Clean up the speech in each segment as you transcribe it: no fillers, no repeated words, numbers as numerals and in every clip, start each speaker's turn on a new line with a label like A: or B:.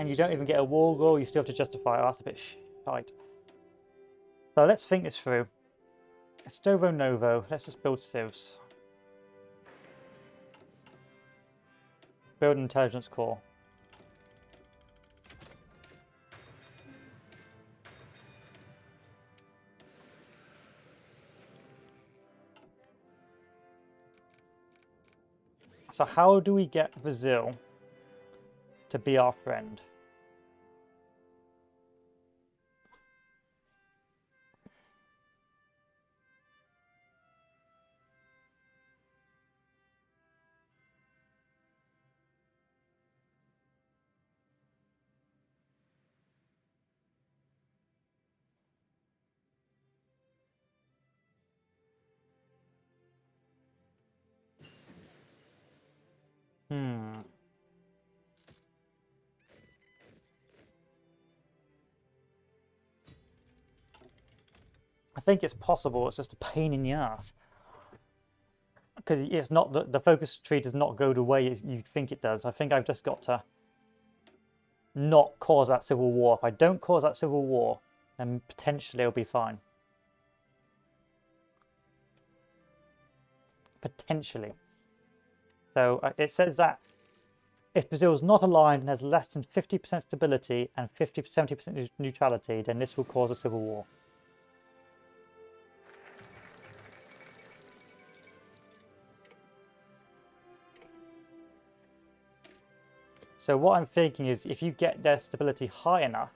A: and you don't even get a war goal, you still have to justify it. Oh, that's a bit shite. So let's think this through. Estovo Novo, let's just build civs. Build an intelligence core. So how do we get Brazil to be our friend? I think it's possible, it's just a pain in the ass. Because it's not the focus tree does not go the way you think it does. I think I've just got to not cause that civil war. If I don't cause that civil war, then potentially it'll be fine. Potentially. So it says that if Brazil is not aligned and has less than 50% stability and 70% neutrality, then this will cause a civil war. So what I'm thinking is if you get their stability high enough,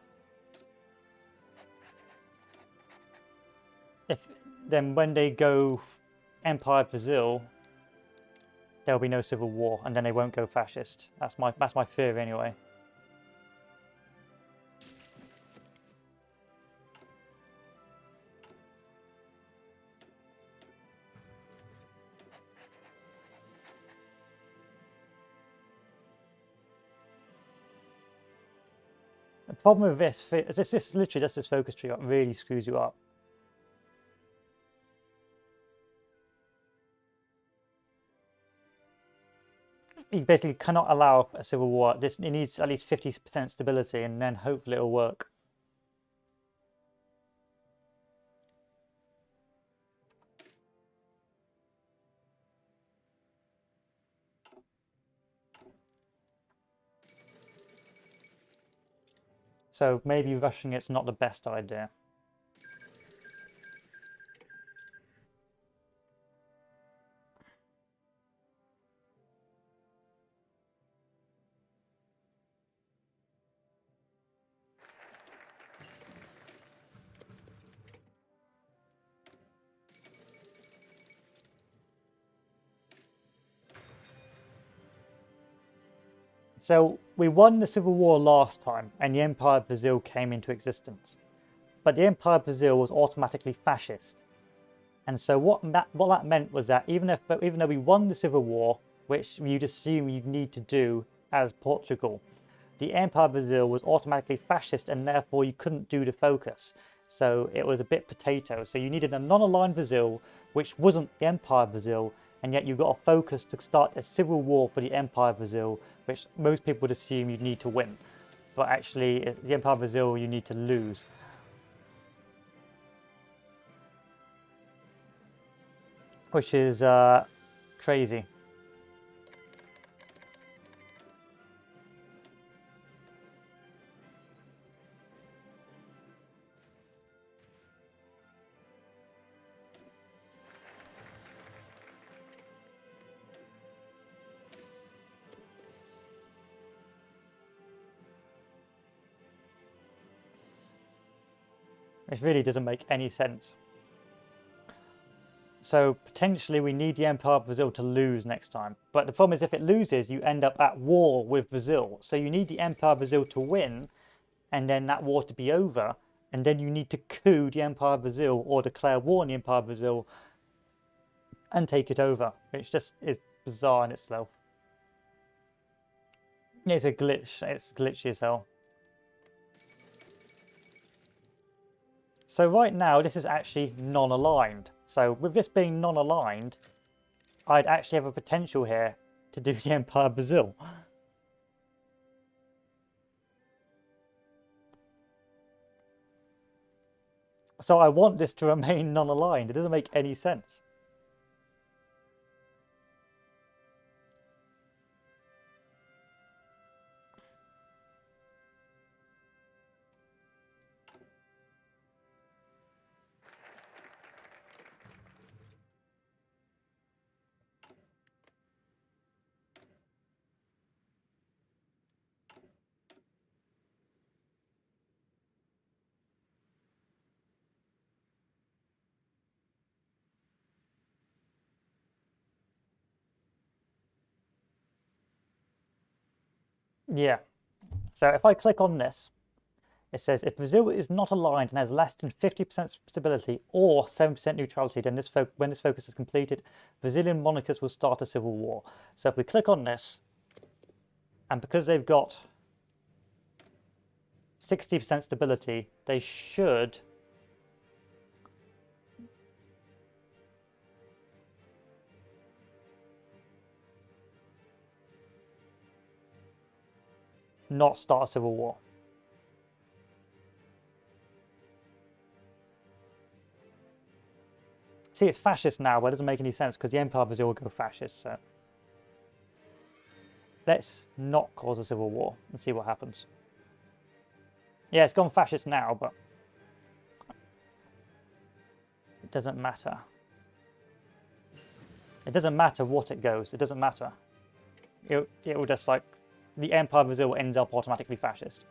A: then when they go Empire Brazil, there'll be no civil war, and then they won't go fascist. That's my theory anyway. The problem with this is literally just this focus tree really screws you up. You basically cannot allow a civil war. It needs at least 50% stability, and then hopefully it'll work. So maybe rushing it's not the best idea. So we won the civil war last time, and the Empire of Brazil came into existence. But the Empire of Brazil was automatically fascist. And so what that meant was that even though we won the civil war, which you'd assume you'd need to do as Portugal, the Empire of Brazil was automatically fascist, and therefore you couldn't do the focus. So it was a bit potato. So you needed a non-aligned Brazil, which wasn't the Empire of Brazil, and yet you got a focus to start a civil war for the Empire of Brazil, which most people would assume you'd need to win. But actually, the Empire of Brazil you need to lose. Which is crazy. It really doesn't make any sense. So potentially we need the Empire of Brazil to lose next time. But the problem is if it loses, you end up at war with Brazil. So you need the Empire of Brazil to win, and then that war to be over. And then you need to coup the Empire of Brazil or declare war on the Empire of Brazil and take it over. Which just is bizarre in itself. It's a glitch. It's glitchy as hell. So right now, this is actually non-aligned. So with this being non-aligned, I'd actually have a potential here to do the Empire of Brazil. So I want this to remain non-aligned. It doesn't make any sense. Yeah. So if I click on this, it says if Brazil is not aligned and has less than 50% stability or 7% neutrality, then when this focus is completed, Brazilian monarchists will start a civil war. So if we click on this, and because they've got 60% stability, they should not start a civil war. See, it's fascist now, but it doesn't make any sense because the Empire of Brazil will go fascist. So let's not cause a civil war and see what happens. Yeah, it's gone fascist now, but it doesn't matter. It doesn't matter what it goes. It doesn't matter. It will just like the Empire of Brazil ends up automatically fascist.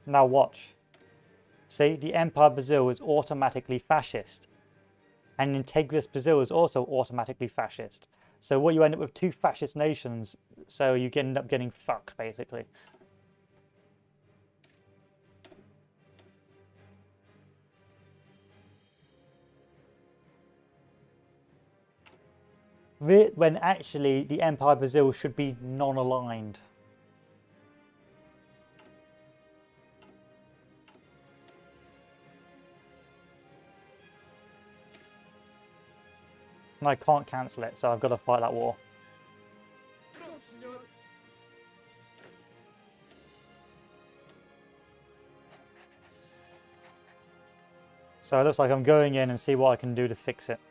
A: Now watch. See, the Empire of Brazil is automatically fascist. And integrous Brazil is also automatically fascist. So what you end up with two fascist nations, so you end up getting fucked, basically. When actually the Empire of Brazil should be non-aligned. And I can't cancel it, so I've got to fight that war. So it looks like I'm going in and see what I can do to fix it.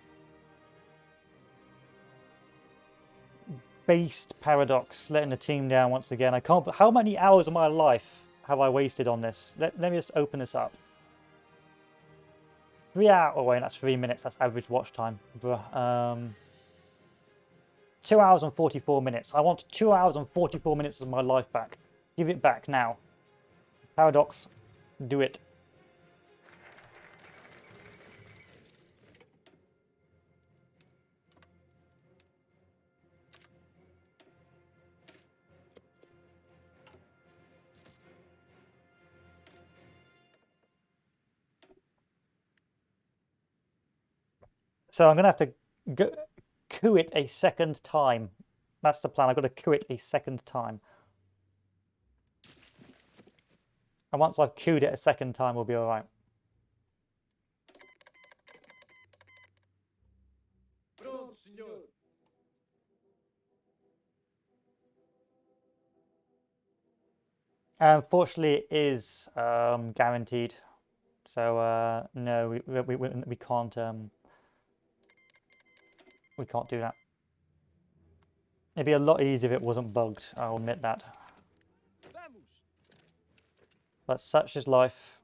A: Based paradox, letting the team down once again. I can't. How many hours of my life have I wasted on this? Let me just open this up. 3 hours. Oh wait, that's 3 minutes. That's average watch time. Bruh. 2 hours and 44 minutes. I want 2 hours and 44 minutes of my life back. Give it back now. Paradox, do it. So I'm going to have to coup it a second time. That's the plan. I've got to coup it a second time. And once I've couped it a second time, we'll be all right. Unfortunately, it is guaranteed. So no, we can't do that. It'd be a lot easier if it wasn't bugged. I'll admit that. But such is life.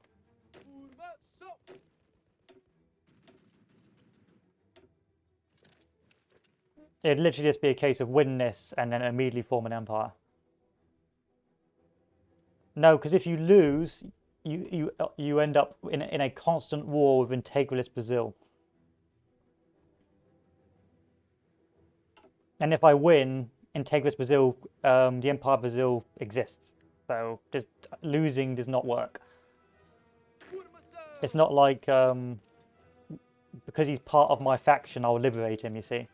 A: It'd literally just be a case of win this and then immediately form an empire. No, because if you lose, you end up in a constant war with integralist Brazil. And if I win, integralist Brazil, the Empire of Brazil exists. So just losing does not work. It's not like because he's part of my faction, I'll liberate him. You see.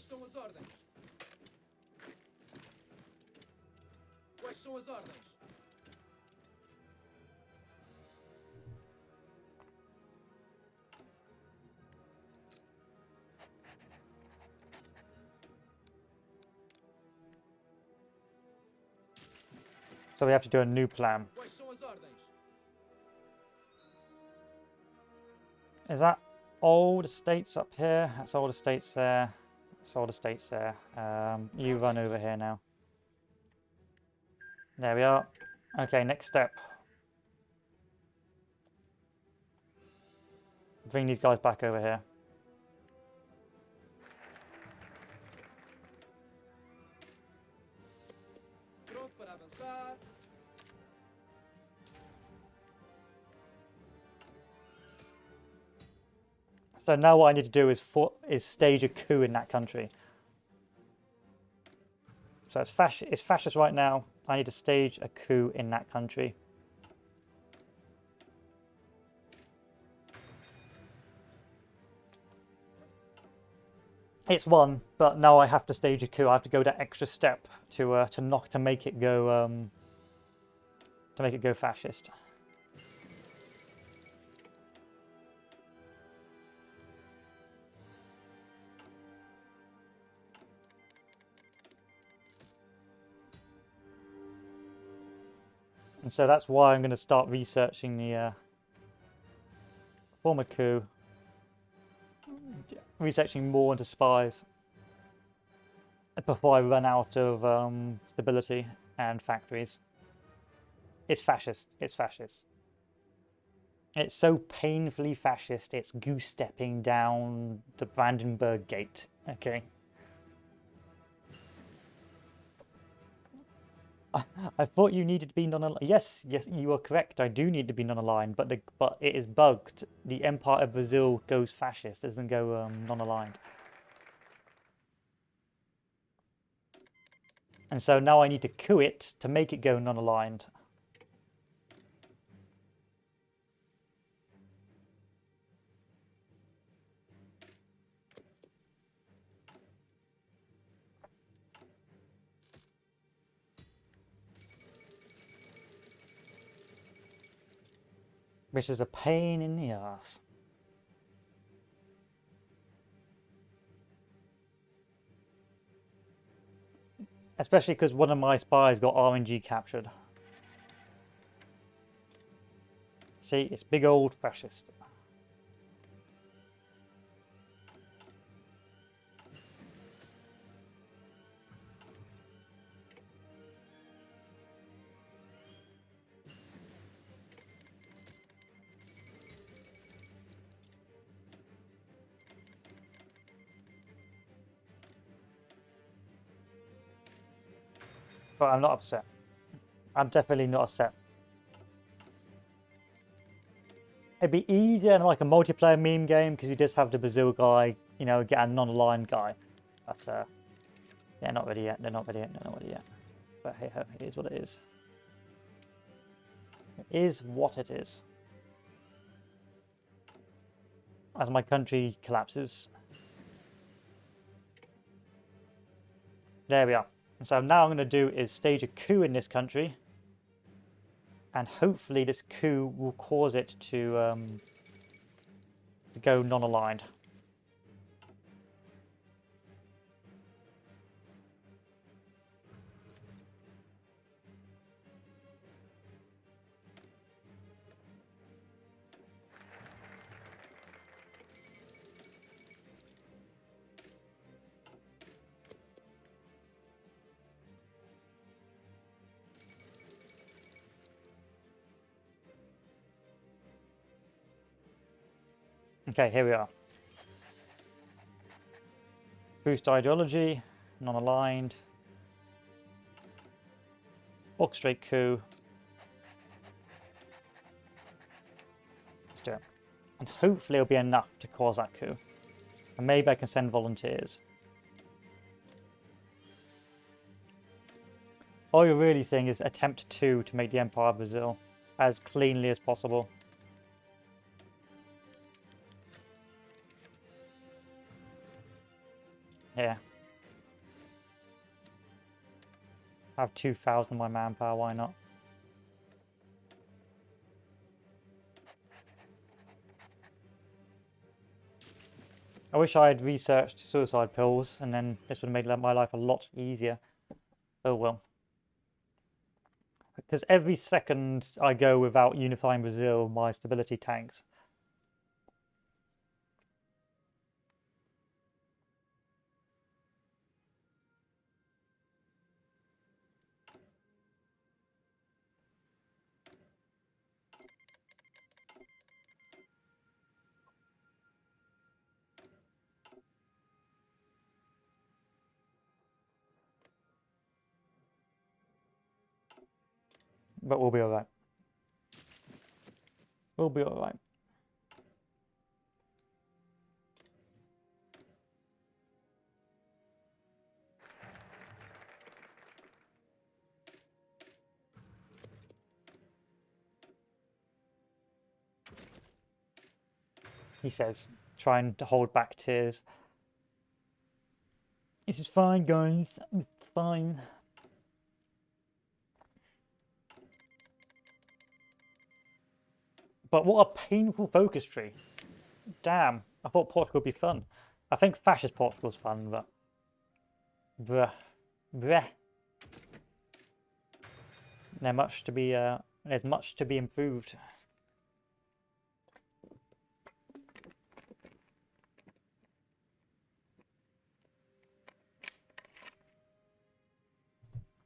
B: são as ordens? Quais são as ordens?
A: So we have to do a new plan.
B: Quais são as ordens?
A: Is that old estates up here? That's old estates there. That's old estates there. You run over here now. There we are. Okay, next step. Bring these guys back over here.
B: Pronto para avançar.
A: So now what I need to do is stage a coup in that country. So it's fascist right now. I need to stage a coup in that country. It's won, but now I have to stage a coup. I have to go that extra step to make it go fascist. And so that's why I'm going to start researching the former coup, researching more into spies before I run out of stability and factories. It's fascist. It's fascist. It's so painfully fascist, it's goose-stepping down the Brandenburg Gate. Okay. I thought you needed to be non-aligned. Yes, you are correct. I do need to be non-aligned, but it is bugged. The Empire of Brazil goes fascist, doesn't go non-aligned. And so now I need to coup it to make it go non-aligned. Which is a pain in the ass. Especially because one of my spies got RNG captured. See, it's big old fascist. But I'm not upset. I'm definitely not upset. It'd be easier in like a multiplayer meme game because you just have the Brazil guy, you know, get a non-aligned guy. But they're not ready yet. They're not ready yet. They're not ready yet. But hey ho, it is what it is. It is what it is. As my country collapses. There we are. And so now I'm going to do is stage a coup in this country. And hopefully this coup will cause it to go non-aligned. Okay, here we are. Boost ideology, non-aligned. Orchestrate coup. Let's do it. And hopefully it'll be enough to cause that coup. And maybe I can send volunteers. All you're really saying is attempt 2 to make the Empire of Brazil as cleanly as possible. Yeah, I have 2,000 of my manpower, why not? I wish I had researched suicide pills, and then this would have made my life a lot easier. Oh well. Because every second I go without unifying Brazil, my stability tanks. But we'll be alright. We'll be alright. He says, trying to hold back tears. This is fine, guys. It's fine. But what a painful focus tree. Damn, I thought Portugal would be fun. I think fascist Portugal's fun, but... Bruh. Bruh. There's much to be improved.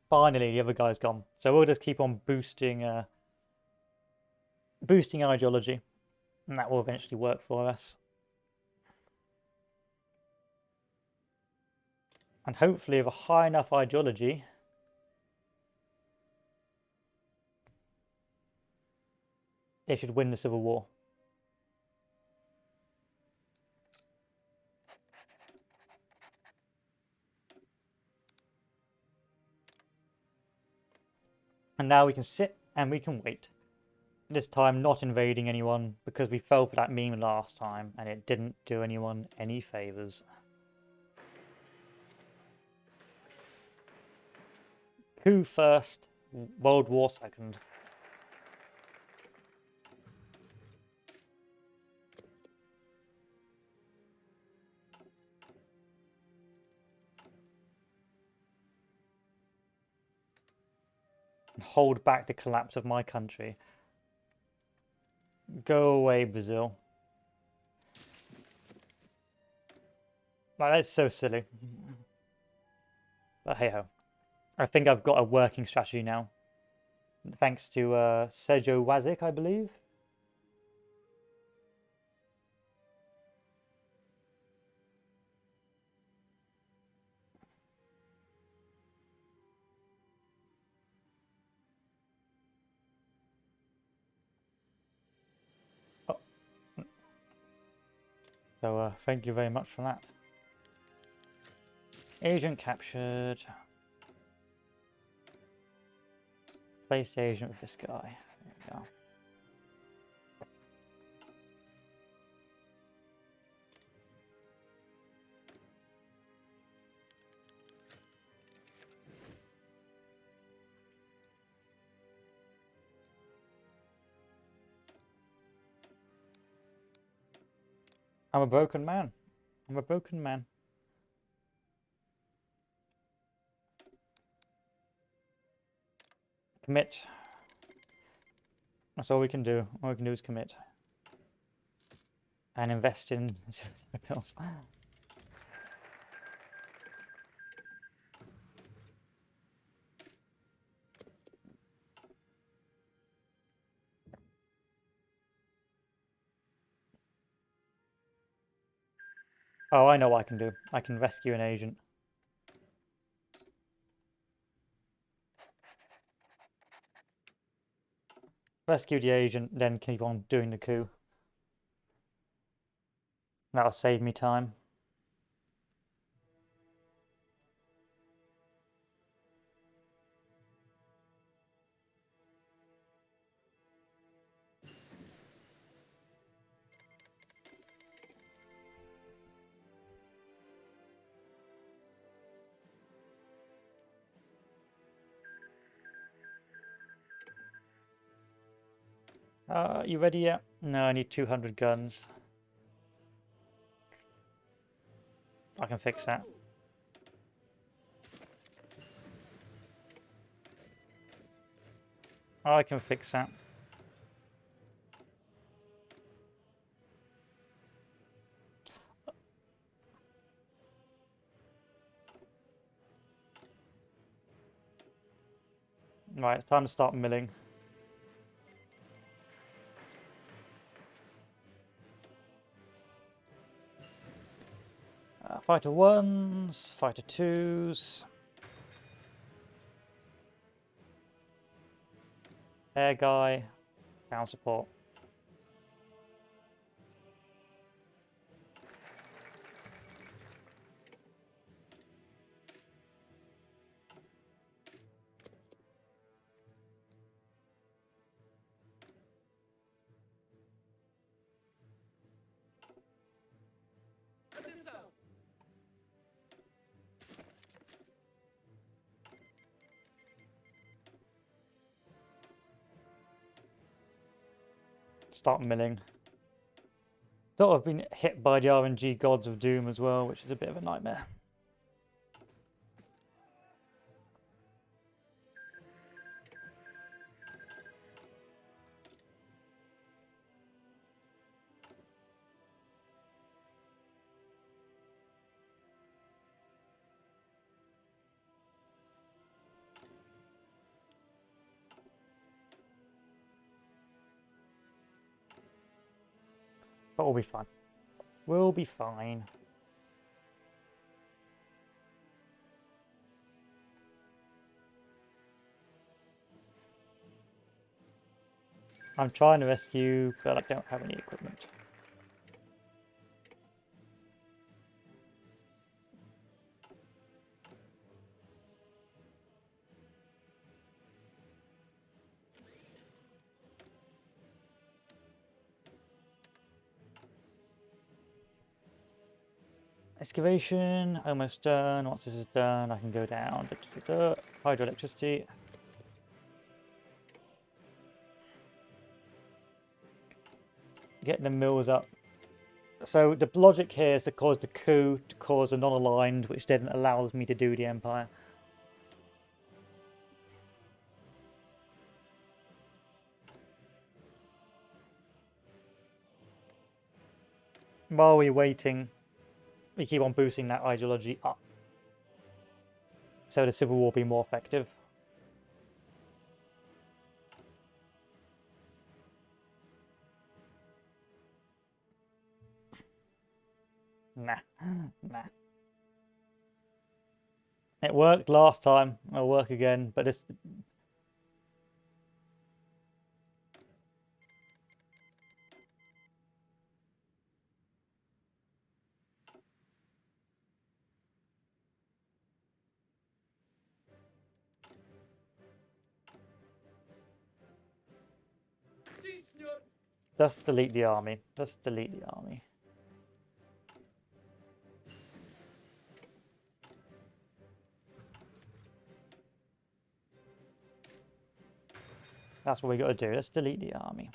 A: Finally, the other guy's gone. So we'll just keep on boosting ideology. And that will eventually work for us. And hopefully with a high enough ideology, they should win the Civil War. And now we can sit and we can wait. This time not invading anyone because we fell for that meme last time and it didn't do anyone any favours. Coup first, World War second. And hold back the collapse of my country. Go away, Brazil. Like, that's so silly. But hey ho. I think I've got a working strategy now. Thanks to Sergio Wazik, I believe. Oh. So thank you very much for that. Agent captured. Place the agent with this guy. There we go. I'm a broken man. I'm a broken man. Commit. That's all we can do. All we can do is commit. And invest in pills. Oh, I know what I can do. I can rescue an agent. Rescue the agent, then keep on doing the coup. That'll save me time. You ready yet? No, I need 200 guns. I can fix that. I can fix that. Right, it's time to start milling. Fighter 1s, Fighter 2s. Air guy, ground support.
B: Atenção!
A: Start milling. Sort of been hit by the RNG gods of doom as well, which is a bit of a nightmare. But we'll be fine. We'll be fine. I'm trying to rescue, but I don't have any equipment. Excavation, almost done. Once this is done, I can go down. Hydroelectricity. Get the mills up. So the logic here is to cause the coup, to cause a non-aligned, which then allows me to do the Empire. While we're waiting, we keep on boosting that ideology up. So the Civil War be more effective. Nah, nah. It worked last time. It'll work again, but this.
B: Sim, senhor!
A: Just delete the army. Just delete the army. That's what we got to do. Let's delete the army.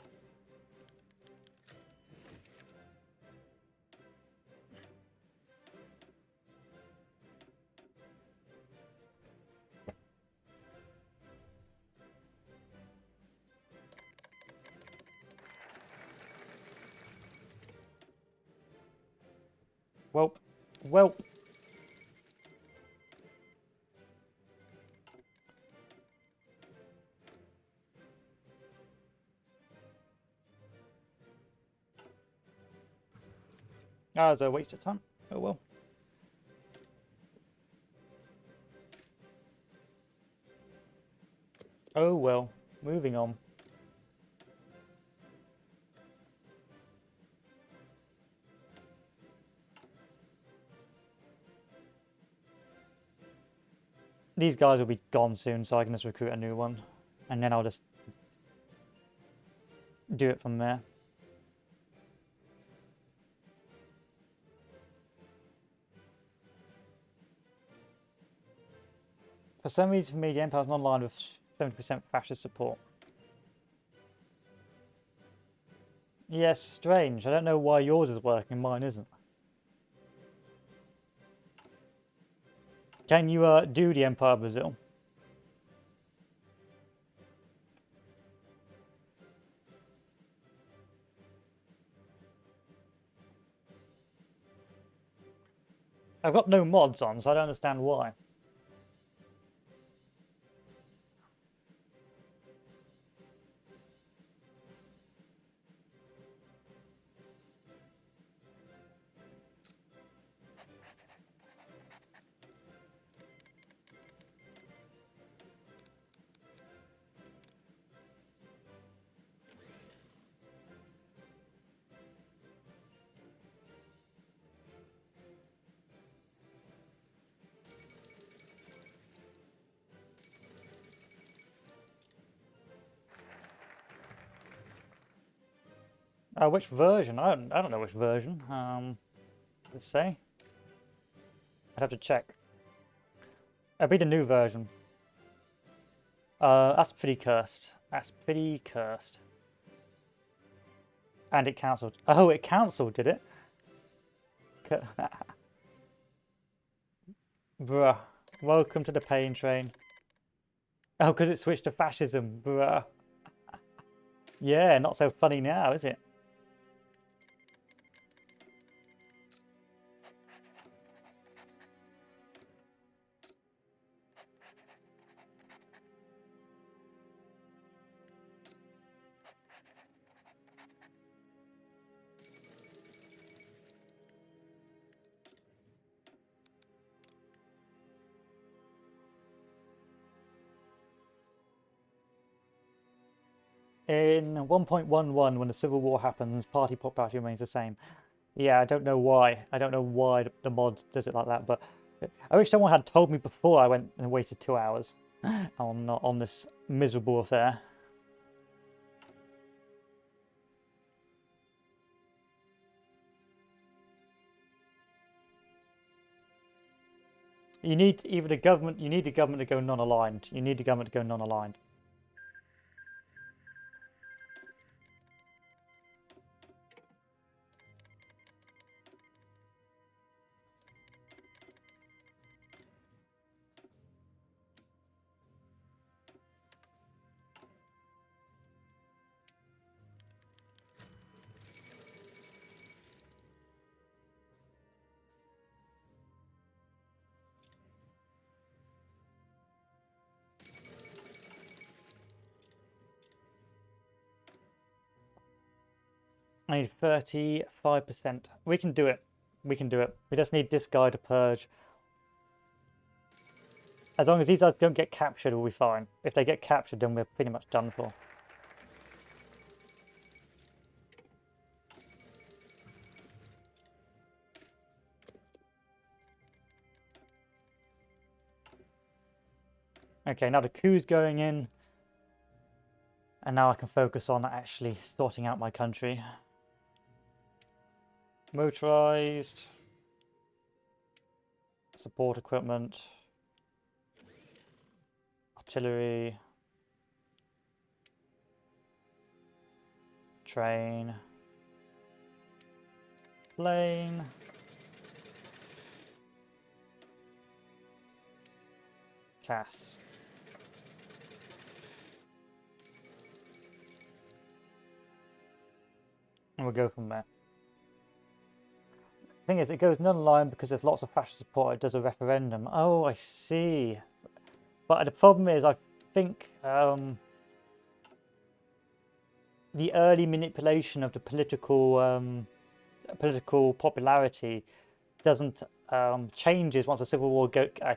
A: Welp. Welp. Ah, it's a waste of time. Oh well. Oh well. Moving on. These guys will be gone soon, so I can just recruit a new one. And then I'll just do it from there. For some reason, for me, the Empire's not online with 70% fascist support. Yes, strange. I don't know why yours is working, mine isn't. Can you do the Empire of Brazil? I've got no mods on, so I don't understand why. Which version? I don't know which version. Let's say. I'd have to check. It'll be the new version. That's pretty cursed. That's pretty cursed. And it cancelled. Oh, it cancelled, did it? Bruh. Welcome to the pain train. Oh, because it switched to fascism. Bruh. Yeah, not so funny now, is it? In 1.11, when the Civil War happens, party popularity remains the same. Yeah, I don't know why. I don't know why the mod does it like that, but I wish someone had told me before I went and wasted 2 hours on this miserable affair. You need either the government. You need the government to go non-aligned. You need the government to go non-aligned. I need 35%. We can do it. We can do it. We just need this guy to purge. As long as these guys don't get captured, we'll be fine. If they get captured, then we're pretty much done for. Okay, now the coup's going in. And now I can focus on actually sorting out my country. Motorized. Support equipment. Artillery. Train. Plane. Cass. And we'll go from there. Thing is, it goes non-aligned because there's lots of fascist support. It does a referendum. Oh, I see. But the problem is, I think the early manipulation of the political popularity doesn't changes once the Civil War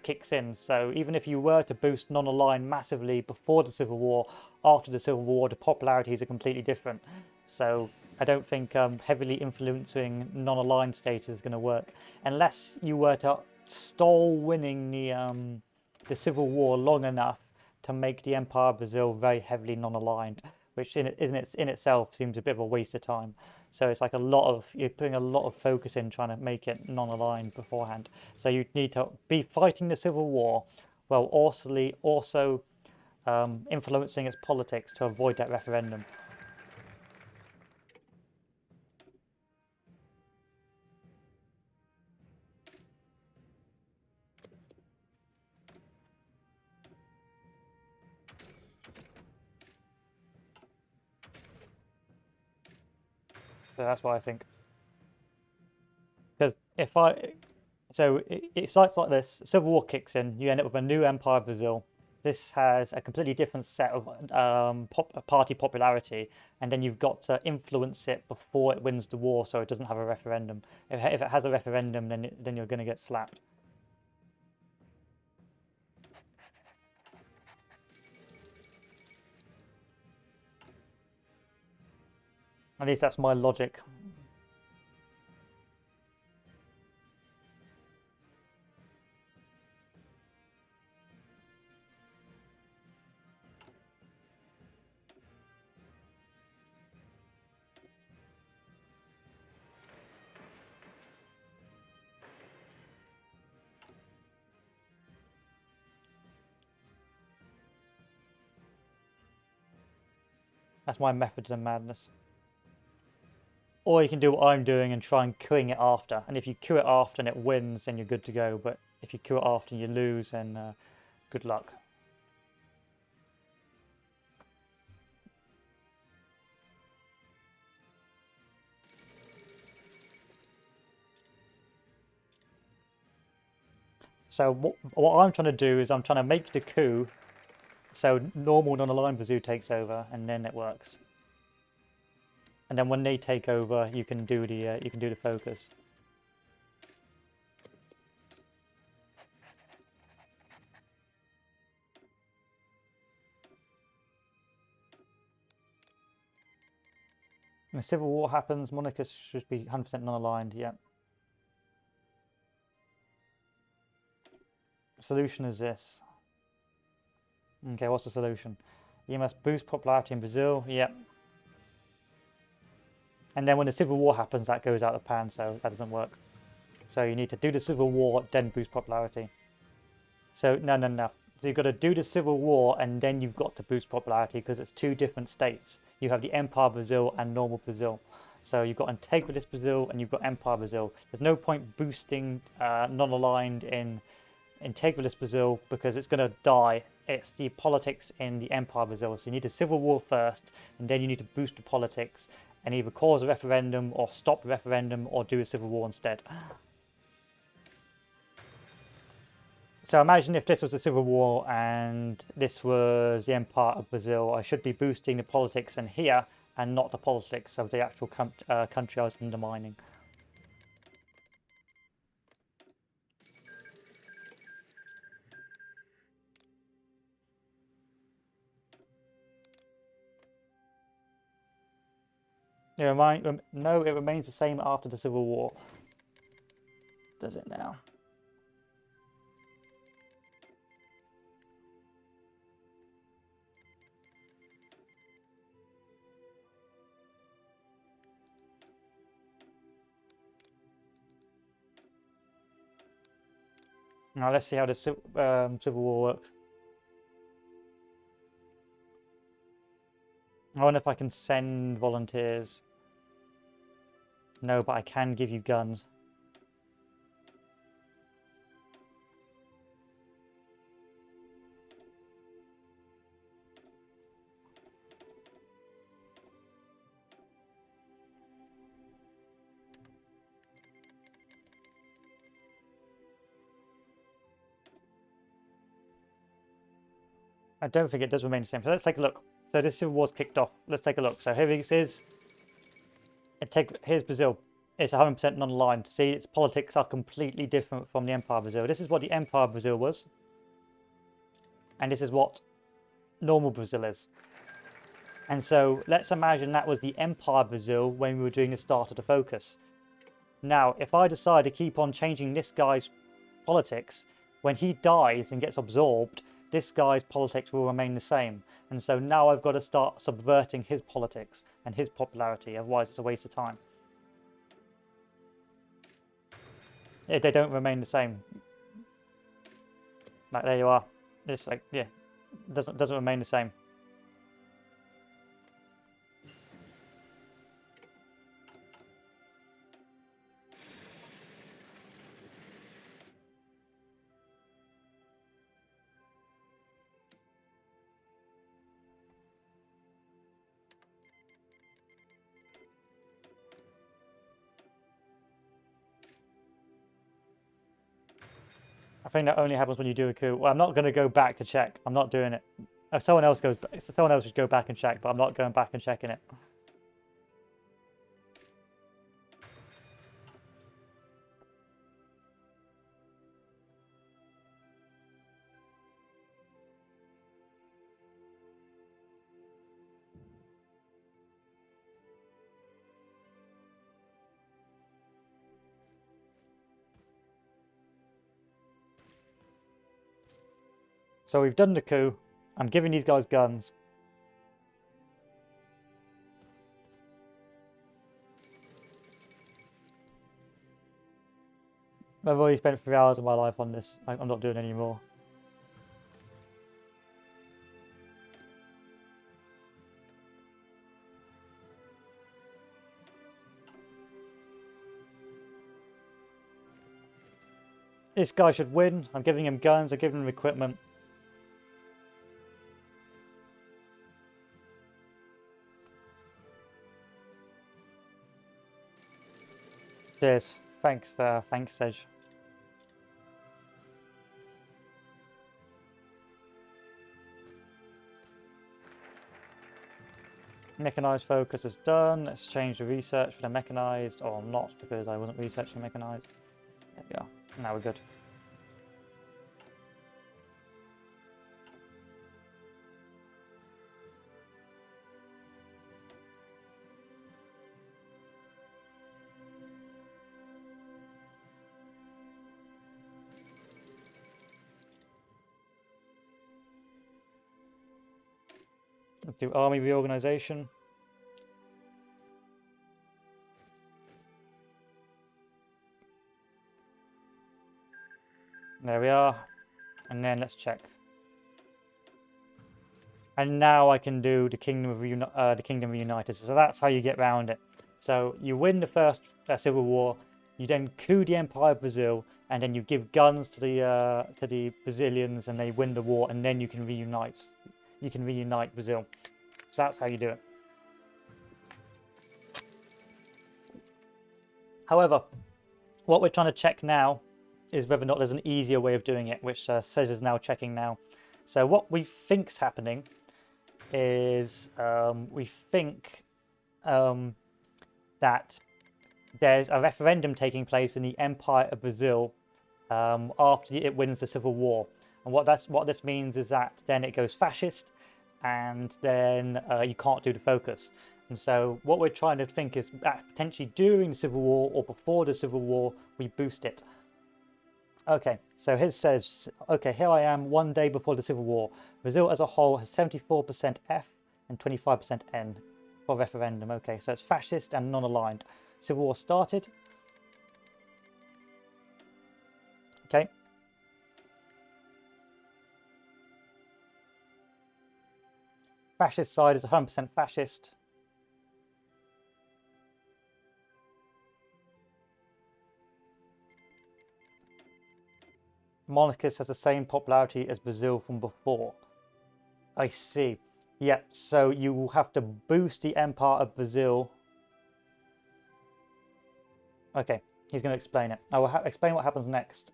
A: kicks in. So even if you were to boost non-aligned massively before the Civil War, after the Civil War, the popularities are completely different. So I don't think heavily influencing non-aligned status is going to work unless you were to stall winning the Civil War long enough to make the Empire of Brazil very heavily non-aligned, which in itself seems a bit of a waste of time. So it's like you're putting a lot of focus in trying to make it non-aligned beforehand. So you need to be fighting the Civil War while also influencing its politics to avoid that referendum. So that's why I think. Because if I, so it's like this: Civil War kicks in, you end up with a new Empire of Brazil. This has a completely different set of party popularity, and then you've got to influence it before it wins the war, so it doesn't have a referendum. If it has a referendum, then you're going to get slapped. At least that's my logic. That's my method to the madness. Or you can do what I'm doing and try and queuing it after. And if you queue it after and it wins, then you're good to go. But if you queue it after and you lose, then good luck. So what I'm trying to do is I'm trying to make the coup so normal non-aligned Vazoo takes over, and then it works. And then when they take over, you can do the focus. When civil war happens, monarchists should be 100% non-aligned. Yeah. Solution is this. Okay, what's the solution? You must boost popularity in Brazil. Yep. And then when the civil war happens, that goes out of the pan, so that doesn't work. So you need to do the civil war, then boost popularity. So no. So you've got to do the civil war, and then you've got to boost popularity because it's two different states. You have the Empire Brazil and normal Brazil. So you've got Integralist Brazil and you've got Empire Brazil. There's no point boosting non-aligned in Integralist Brazil because it's going to die. It's the politics in the Empire Brazil. So you need a civil war first, and then you need to boost the politics and either cause a referendum or stop the referendum or do a civil war instead. So imagine if this was a civil war and this was the Empire of Brazil. I should be boosting the politics in here and not the politics of the actual country I was undermining. No, it remains the same after the Civil War. Does it now? Now let's see how the Civil War works. I wonder if I can send volunteers. No, but I can give you guns. I don't think it does remain the same. So let's take a look. So this Civil War's kicked off. Let's take a look. So here it is. Here's Brazil. It's 100% non-aligned. See, its politics are completely different from the Empire of Brazil. This is what the Empire of Brazil was. And this is what normal Brazil is. And so let's imagine that was the Empire of Brazil when we were doing the start of the focus. Now, if I decide to keep on changing this guy's politics, when he dies and gets absorbed, this guy's politics will remain the same. And so now I've got to start subverting his politics and his popularity, otherwise it's a waste of time. They don't remain the same. Like, there you are. It's like, yeah, doesn't remain the same. I think that only happens when you do a coup. Well, I'm not going to go back to check. I'm not doing it. If someone else should go back and check, but I'm not going back and checking it. So we've done the coup. I'm giving these guys guns. I've already spent 3 hours of my life on this. I'm not doing any more. This guy should win. I'm giving him guns. I'm giving him equipment. Cheers. Thanks, Sedge. Mechanized focus is done. Let's change the research for the mechanized, or not, because I wasn't researching mechanized. There we are. Now we're good. Do army reorganization. There we are. And then let's check. And now I can do the Kingdom Reunited. So that's how you get around it. So you win the first civil war, you then coup the Empire of Brazil, and then you give guns to the Brazilians, and they win the war, and then you can reunite. You can reunite Brazil. So that's how you do it. However, what we're trying to check now is whether or not there's an easier way of doing it, which Says is now checking now. So what we think's happening is we think that there's a referendum taking place in the Empire of Brazil after it wins the civil war, and what this means is that then it goes fascist, and then you can't do the focus. And so what we're trying to think is that potentially during the civil war or before the civil war we boost it. Okay, so his says, okay, here I am 1 day before the civil war. Brazil as a whole has 74% F and 25% N for referendum. Okay, so it's fascist and non-aligned. Civil war started. Okay. Fascist side is 100% fascist. Monarchist has the same popularity as Brazil from before. I see. Yep, so you will have to boost the Empire of Brazil. Okay, he's going to explain it. I will explain what happens next.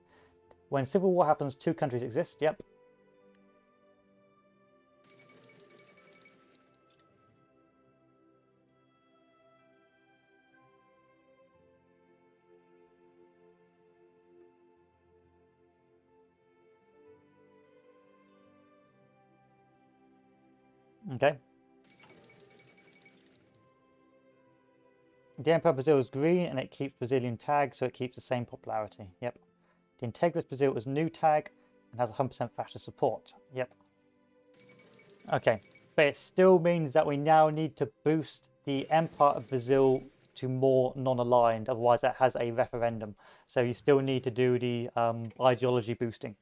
A: When civil war happens, two countries exist. Yep. Okay. The Empire of Brazil is green and it keeps Brazilian tag, so it keeps the same popularity. Yep. The Integrous Brazil is new tag and has 100% fascist support. Yep. Okay, but it still means that we now need to boost the Empire of Brazil to more non-aligned, otherwise that has a referendum. So you still need to do the ideology boosting.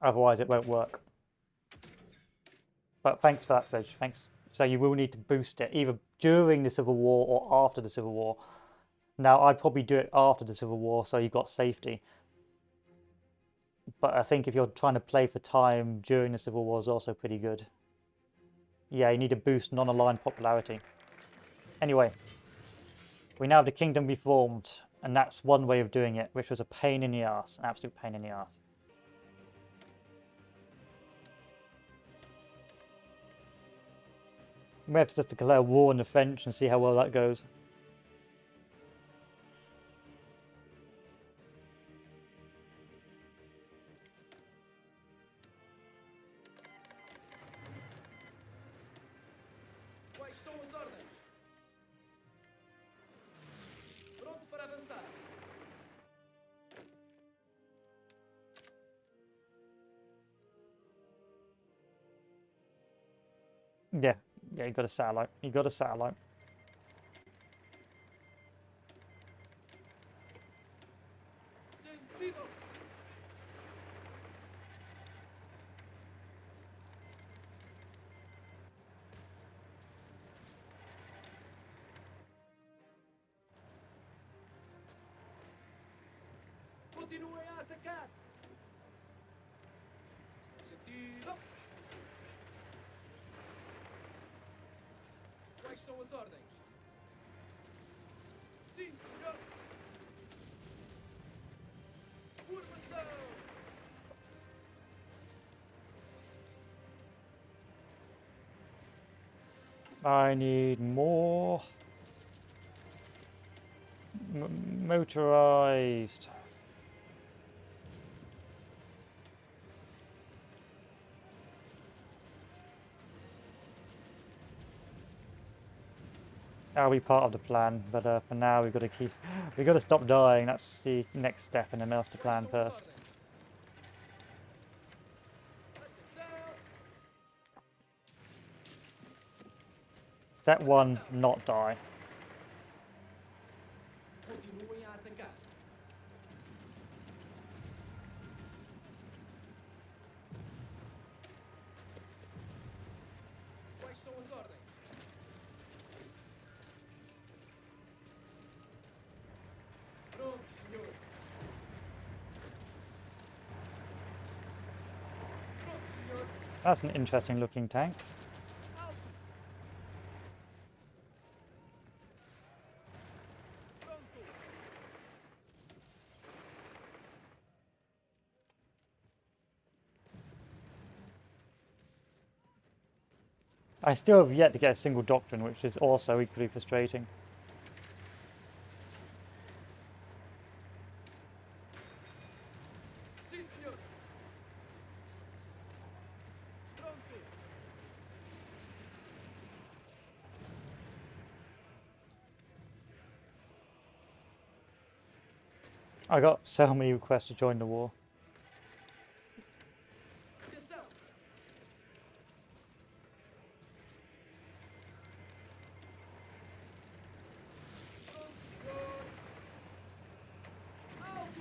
A: Otherwise it won't work. But thanks for that, Sage. Thanks. So you will need to boost it either during the Civil War or after the Civil War. Now, I'd probably do it after the Civil War so you've got safety. But I think if you're trying to play for time during the Civil War is also pretty good. Yeah, you need to boost non-aligned popularity. Anyway, we now have the kingdom reformed. And that's one way of doing it, which was a pain in the arse, an absolute pain in the arse. We have to just declare war on the French and see how well that goes.
B: Quais são as ordens? Pronto para avançar.
A: Yeah, you got a satellite. You got a satellite.
B: Sentido. Continuem a atacar. Sentido. Quais são as ordens? Sim, senhor. Formação.
A: I need more motorized. That'll be part of the plan, but for now we've got to stop dying. That's the next step in the master plan first. Step 1, not die.
B: Continuem a atacar. Quais são as ordens? Pronto, senhor. Pronto, senhor.
A: That's an interesting looking tank.
B: Alto. Pronto.
A: I still have yet to get a single doctrine, which is also equally frustrating.
B: Sim, senhor. Pronto.
A: I got so many requests to join the war.
B: Atenção. Pronto, senhor. Alto.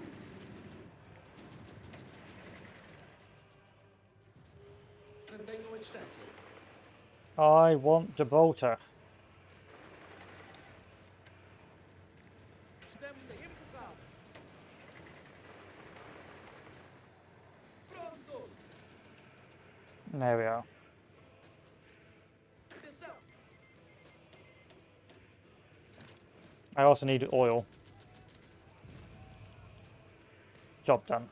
B: Mantenham a distância.
A: I want Gibraltar.
B: Estamos a empurrá-los. Pronto.
A: There we are.
B: Atenção.
A: I also need oil. Job done.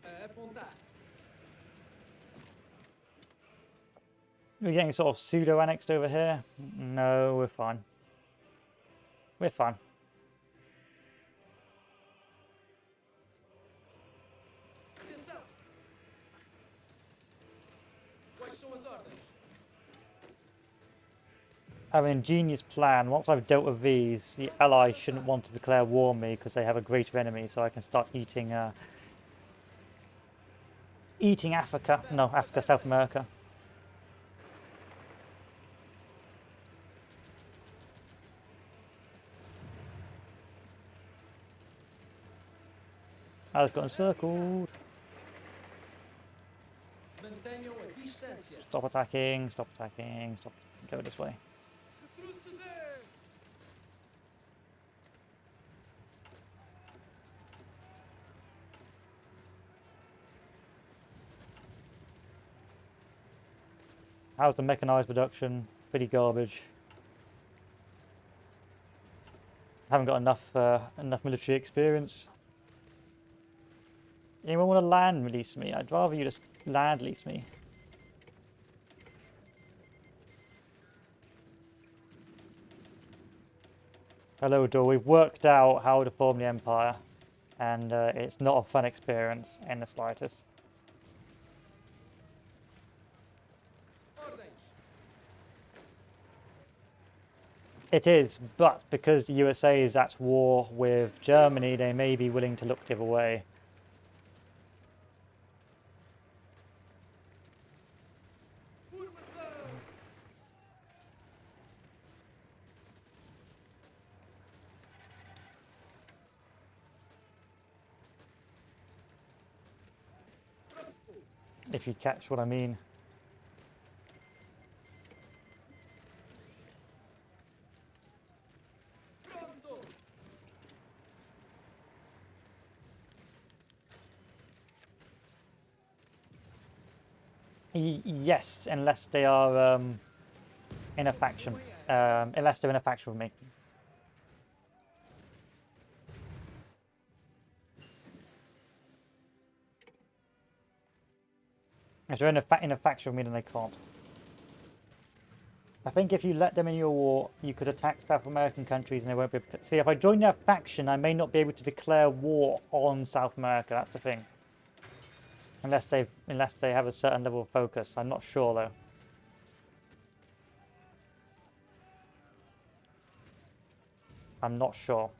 B: A apontar.
A: We're getting sort of pseudo-annexed over here. No, we're fine. We're fine.
B: Atenção. Quais são as ordens?
A: I have an ingenious plan. Once I've dealt with these, the Allies shouldn't want to declare war on me because they have a greater enemy, so I can start eating Africa. No, Africa, South America. I was got encircled.
B: Mantenham a distância.
A: Stop attacking, stop attacking, stop. Go this way.
B: Retroceder.
A: How's the mechanized production? Pretty garbage. haven't got enough military experience. Anyone want to land release me? I'd rather you just land release me. Hello, Door. We've worked out how to form the Empire, and it's not a fun experience in the slightest.
B: Ordens.
A: It is, but because the USA is at war with Germany, they may be willing to look the other way.
B: Formação. Pronto.
A: If you catch what I mean.
B: Pronto.
A: Yes, unless they are in a faction. Unless they're in a faction with me. If they're in a faction with me, then they can't. I think if you let them in your war, you could attack South American countries and they won't be able to... See, if I join their faction, I may not be able to declare war on South America. That's the thing. Unless they have a certain level of focus. I'm not sure, though. I'm not sure.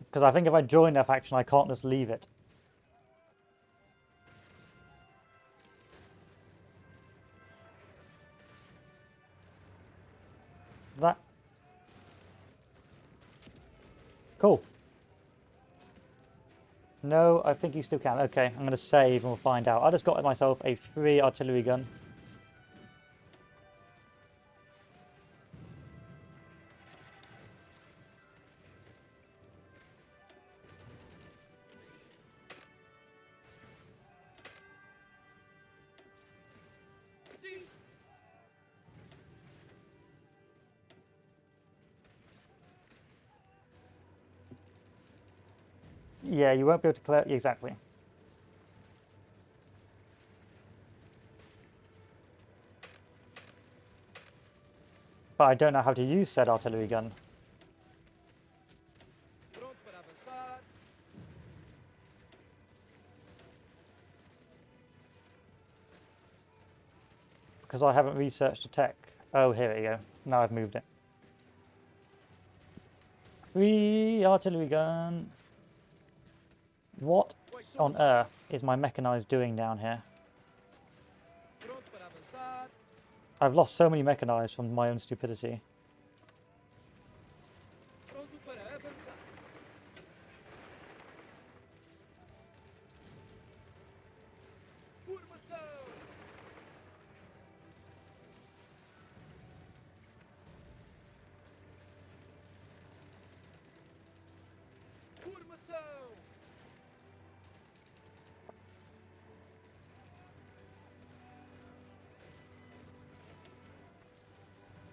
A: Because I think if I join their faction, I can't just leave it. That... Cool. No, I think you still can. Okay, I'm going to save and we'll find out. I just got myself a free artillery gun.
B: Sim.
A: Yeah, you won't be able to clear... Exactly. But I don't know how to use said artillery gun.
B: Pronto para avançar.
A: Because I haven't researched the tech. Oh, here we go. Now I've moved it. Free artillery gun. What
B: Quais são
A: on
B: as
A: earth is my mechanized doing down here?
B: Pronto para avançar.
A: I've lost so many mechanized from my own stupidity.
B: Pronto para avançar. Formação. Formação.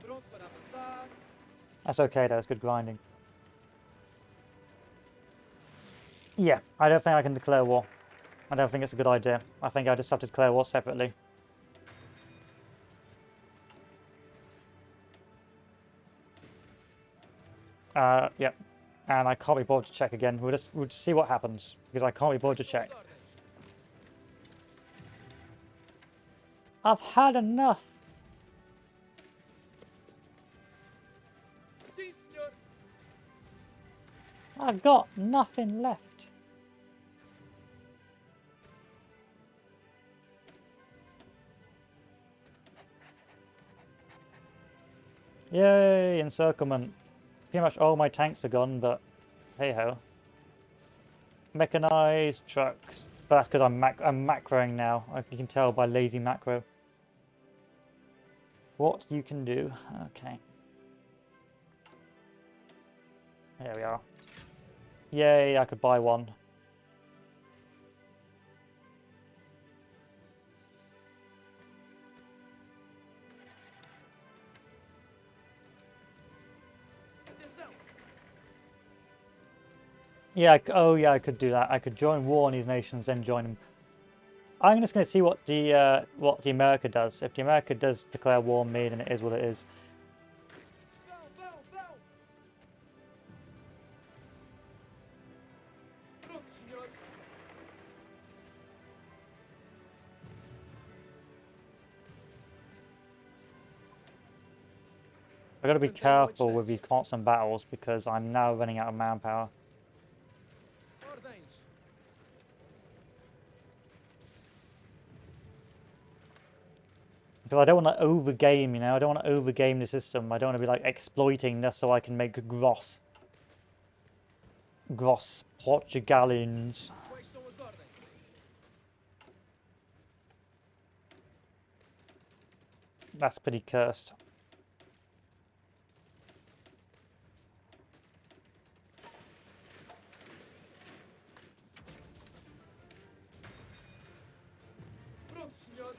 B: Pronto para avançar.
A: That's okay though, it's good grinding. Yeah, I don't think I can declare war. I don't think it's a good idea. I think I just have to declare war separately. Yep. And I can't be bothered to check again. We'll just see what happens, because I can't be bothered to
B: Quais são
A: check.
B: as ordens?
A: I've had enough.
B: Sim, senhor.
A: I've got nothing left. Yay, encirclement. Pretty much all my tanks are gone, but hey ho. Mechanized trucks. But that's because I'm macroing now. You can tell by lazy macro. What you can do. Okay. There we are. Yay, I could buy one. Yeah, oh yeah, I could do that. I could join war on these nations, then join them. I'm just going to see what the America does. If the America does declare war on me, then it is what it is.
B: Vão, vão, vão! Pronto, senhor.
A: I've got to be
B: Então, Vossa
A: careful with these
B: Excelência.
A: constant battles because I'm now running out of manpower.
B: Ordens.
A: Because I don't want to overgame, you know, I don't want to overgame the system. I don't want to be like exploiting this so I can make gross Portugalians.
B: Quais são as ordens?
A: That's pretty cursed.
B: Pronto, senhor.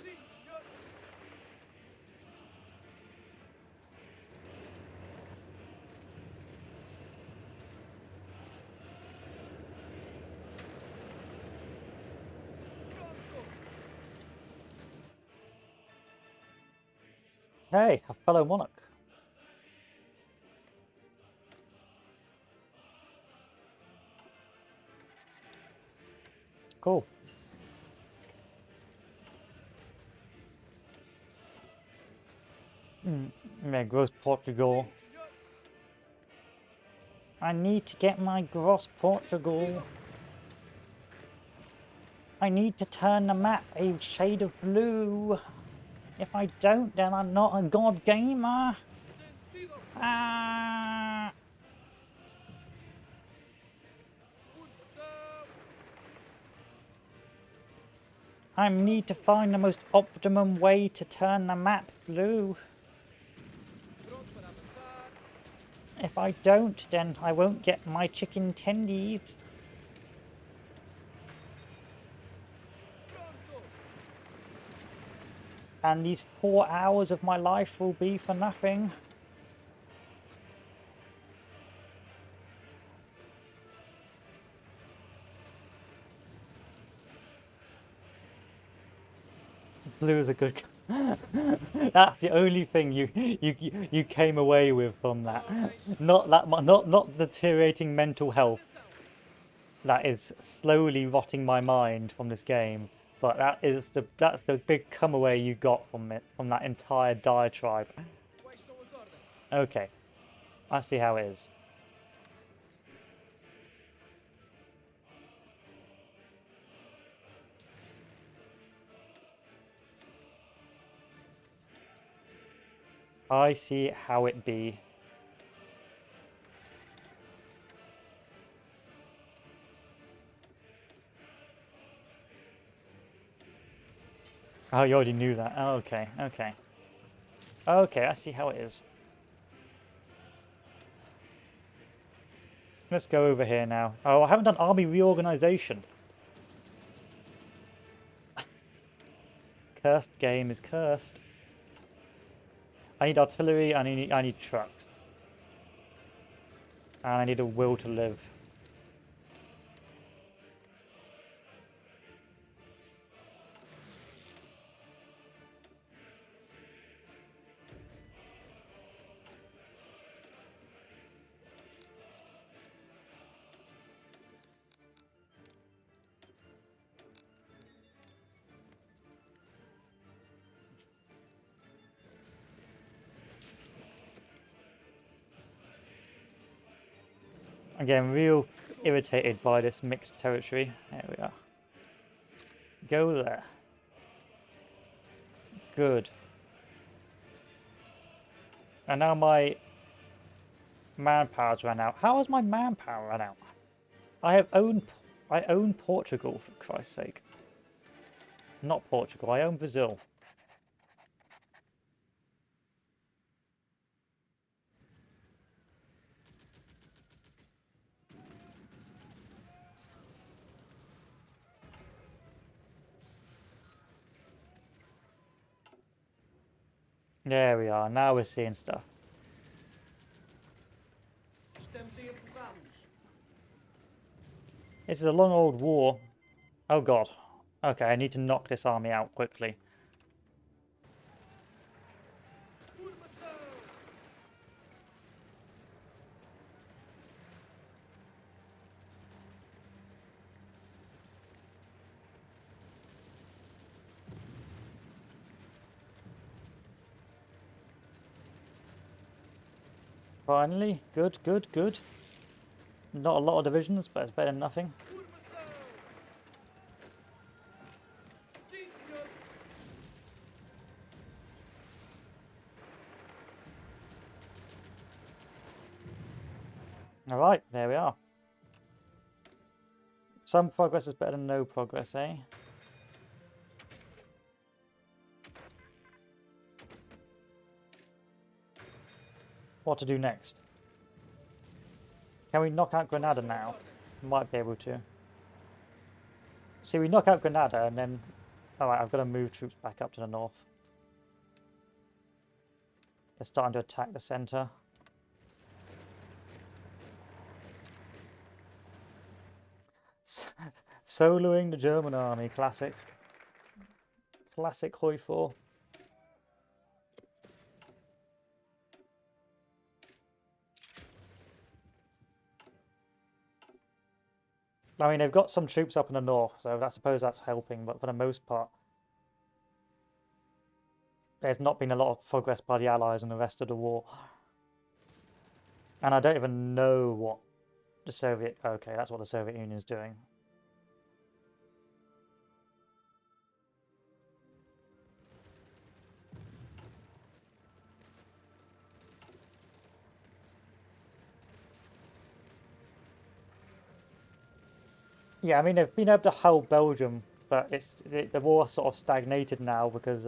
B: Sim, senhor. Pronto.
A: Hey, a fellow monarch. Cool. Yeah, gross Portugal.
B: Sim, senhor.
A: I need to get my gross Portugal. I need to turn the map a shade of blue. If I don't, then I'm not a god gamer.
B: Sentido.
A: Ah!
B: Formação.
A: I need to find the most optimum way to turn the map blue.
B: Pronto para avançar.
A: If I don't, then I won't get my chicken tendies.
B: Pronto.
A: And these 4 hours of my life will be for nothing. Blue is a good. That's the only thing you came away with from that. Not that not deteriorating mental health
B: Atenção.
A: that is slowly rotting my mind from this game, but that's the big come away you got from it, from that entire diatribe.
B: Quais são as ordens?
A: Okay, I see how it is. I see how it be. Oh, you already knew that. Oh, okay, okay. Okay, I see how it is. Let's go over here now. Oh, I haven't done army reorganization. Cursed game is cursed. I need artillery, I need trucks. And I need a will to live. Again, real irritated by this mixed territory. There we are. Go there. Good. And now my manpower's run out. How has my manpower run out? I own Portugal, for Christ's sake. Not Portugal, I own Brazil. There we are, now we're seeing stuff. This is a long old war. Oh god. Okay, I need to knock this army out quickly.
B: Formação!
A: Finally. Good, good, good. Not a lot of divisions, but it's better than nothing.
B: Formação! Sim, senhor!
A: Alright, there we are. Some progress is better than no progress, eh? What to do next? Can we knock out Granada now? Might be able to. See, we knock out Granada and then... Alright, I've got to move troops back up to the north. They're starting to attack the centre. Soloing the German army, classic. Classic Hoi 4. I mean, they've got some troops up in the north, so I suppose that's helping, but for the most part, there's not been a lot of progress by the Allies in the rest of the war. And I don't even know what the Soviet... Okay, that's what the Soviet Union's doing. Yeah, I mean, they've been able to hold Belgium, but the war sort of stagnated now because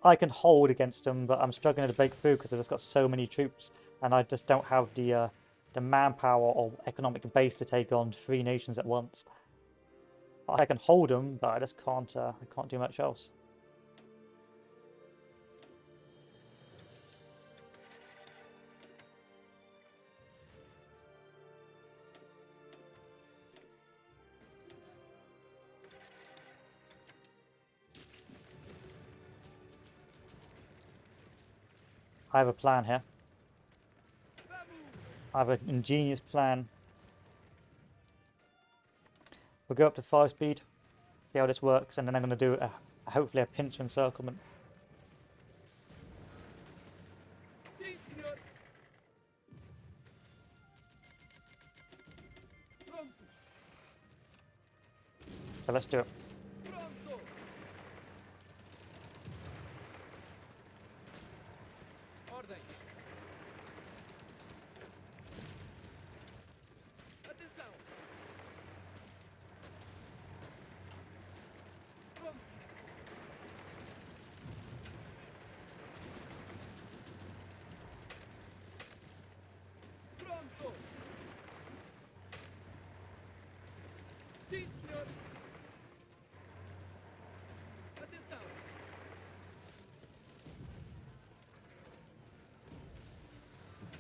A: I can hold against them, but I'm struggling to break through because I've just got so many troops, and I just don't have the manpower or economic base to take on 3 nations at once. I can hold them, but I just can't. I can't do much else. I have a plan here. I have an ingenious plan. We'll go up to 5 speed, see how this works, and then I'm going to do hopefully a pincer encirclement.
B: Sim, senhor! Pronto!
A: So let's do it.
B: Pronto! Ordens! Atenção! Pronto! Pronto! Sim, senhor! Atenção!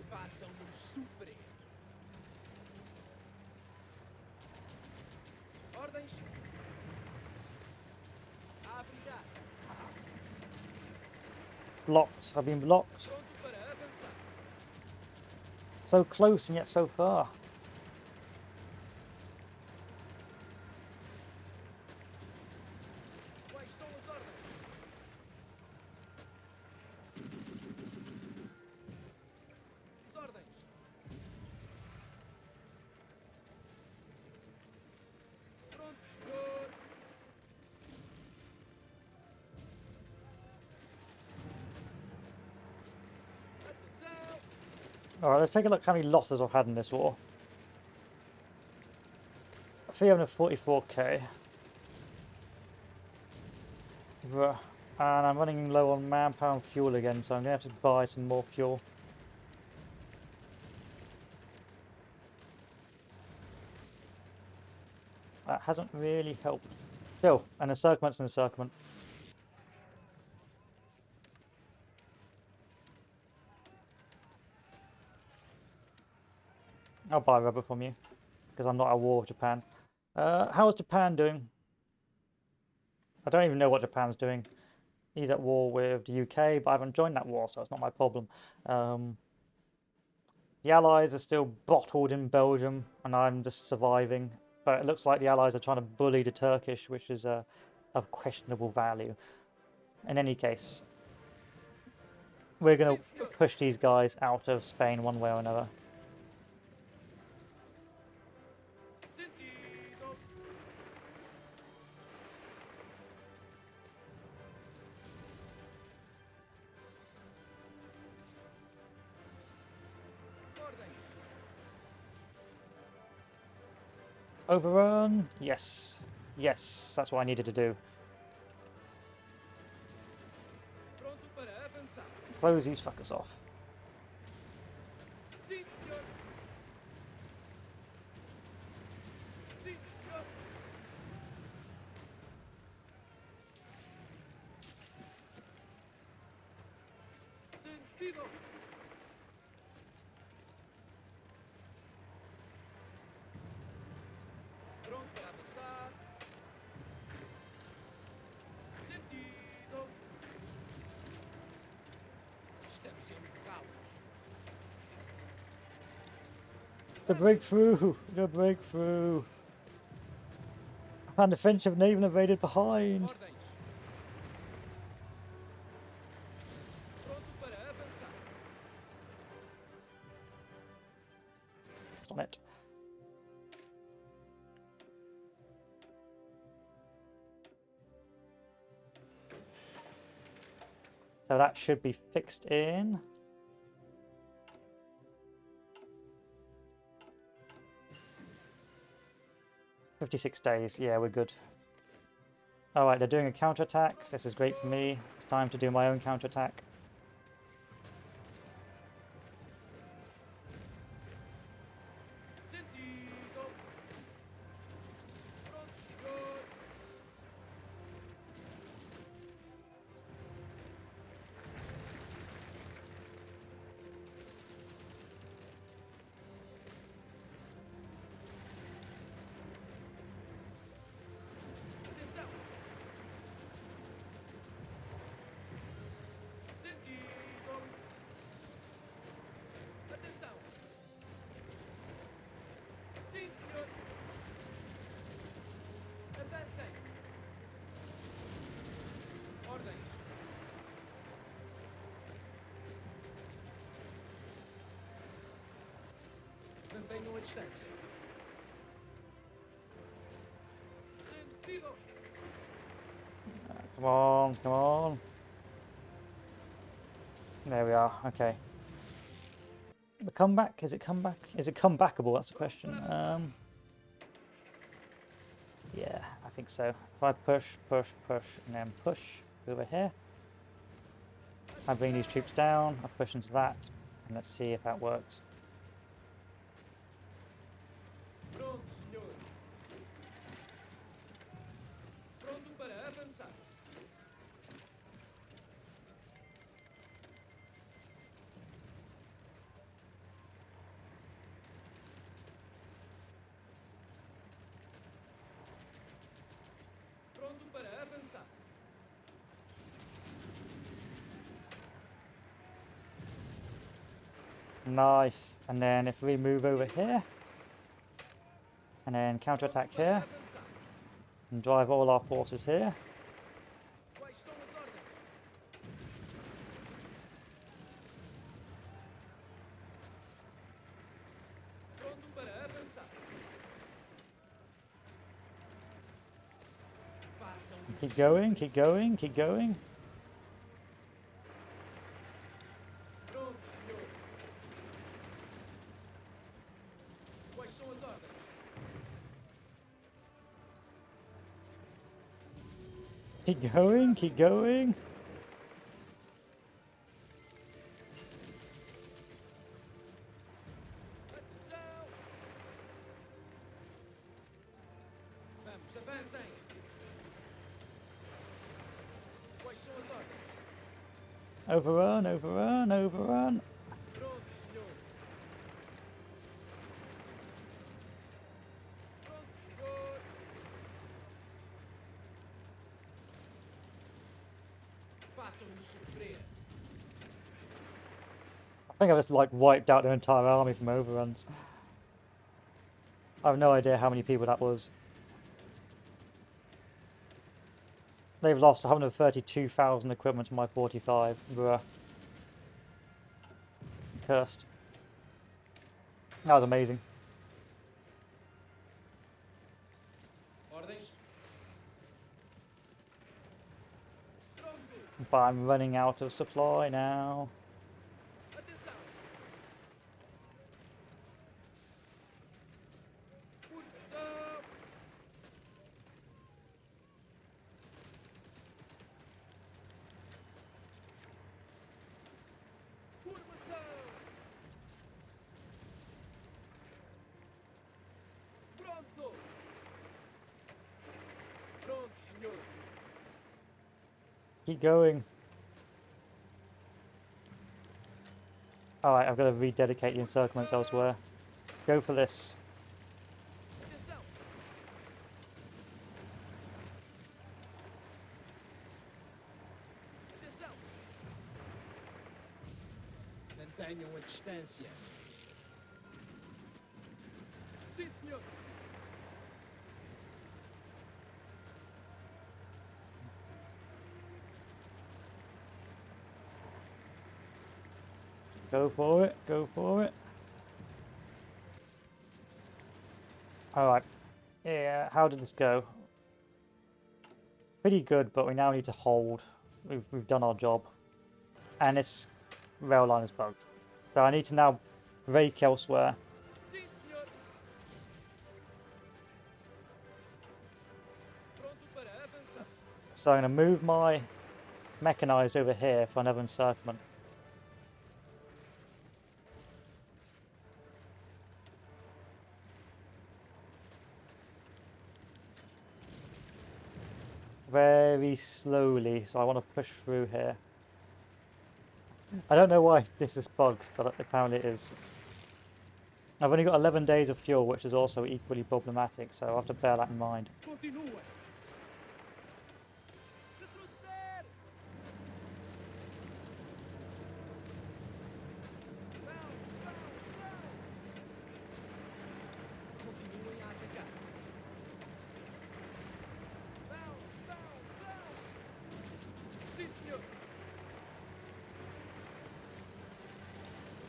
B: Façam-nos sofrer! Ordens! Abrirá!
A: Blocked. I've been blocked.
B: Pronto para avançar!
A: So close and yet so far.
B: Quais são as ordens? As ordens! Pronto, senhor! Atenção!
A: Alright, let's take a look how many losses I've had in this war. 344k. Bruh. And I'm running low on manpower and fuel again, so I'm going to have to buy some more fuel. That hasn't really helped. Still, an encirclement's an encirclement. I'll buy rubber from you because I'm not at war with Japan. How's Japan doing? I don't even know what Japan's doing. He's at war with the UK, but I haven't joined that war, so it's not my problem. The Allies are still bottled in Belgium, and I'm just surviving. But it looks like the Allies are trying to bully the Turkish, which is of questionable value. In any case, we're going to push these guys out of Spain one way or another.
B: Sentido. Ordens.
A: Overrun? Yes. Yes, that's what I needed to do.
B: Pronto para avançar.
A: Close these fuckers off.
B: Sim, senhor. Sim, senhor. Sentido. Pronto para avançar. Sentido. Estamos empurrá-los.
A: The breakthrough! The breakthrough! And the French have even invaded behind!
B: Ordens. Pronto para avançar.
A: On it. So that should be fixed in. "56 days, yeah, we're good." Alright, they're doing a counterattack. This is great for me. It's time to do my own counterattack.
B: Sentido. Pronto, senhor. Atenção. Sentido. Atenção. Sim, senhor. Avancem. Ordens. Mantenham a distância. Sentido.
A: Come on, come on. There we are, okay. The comeback? Is it comeback? Is it comebackable? That's the question. Yeah, I think so. If I push, push, push, and then push over here, I bring these troops down, I push into that, and let's see if that works.
B: Pronto, senhor. Pronto para avançar. Pronto para avançar.
A: Nice. And then if we move over here, and then counterattack here,
B: Avançar.
A: and drive all our forces here,
B: Quais são as ordens? Pronto para avançar. Façam o
A: keep going, keep going, keep going.
B: Pronto, senhor. Quais são as ordens?
A: Keep going, keep going.
B: Atenção! Vamos, avancem! Quais são as ordens?
A: Overrun, overrun, overrun.
B: Pronto, senhor. Façam-nos sofrer.
A: I think I just like wiped out their entire army from overruns. I have no idea how many people that was. They've lost 132,000 equipment to my 45. Bruh. Cursed. That was amazing.
B: Ordens. Pronto.
A: But I'm running out of supply now.
B: Atenção. Formação. Formação. Pronto. Pronto, senhor.
A: Keep going. Alright, I've got to rededicate the encirclements elsewhere. Go for this.
B: Atenção. Atenção. Mantenham a distância. Sim, senhor.
A: Go for it, go for it. Alright. Yeah, how did this go? Pretty good, but we now need to hold. We've done our job. And this rail line is bugged. So I need to now rake elsewhere.
B: Sim, senhor. Pronto para avançar.
A: So I'm going to move my mechanized over here for another encirclement. Very slowly, so I want to push through here. I don't know why this is bugged, but apparently it is. I've only got 11 days of fuel, which is also equally problematic, so I'll have to bear that in mind.
B: Continuem. Retroceder. Vão. Continuem a atacar. Vão. Sim, senhor.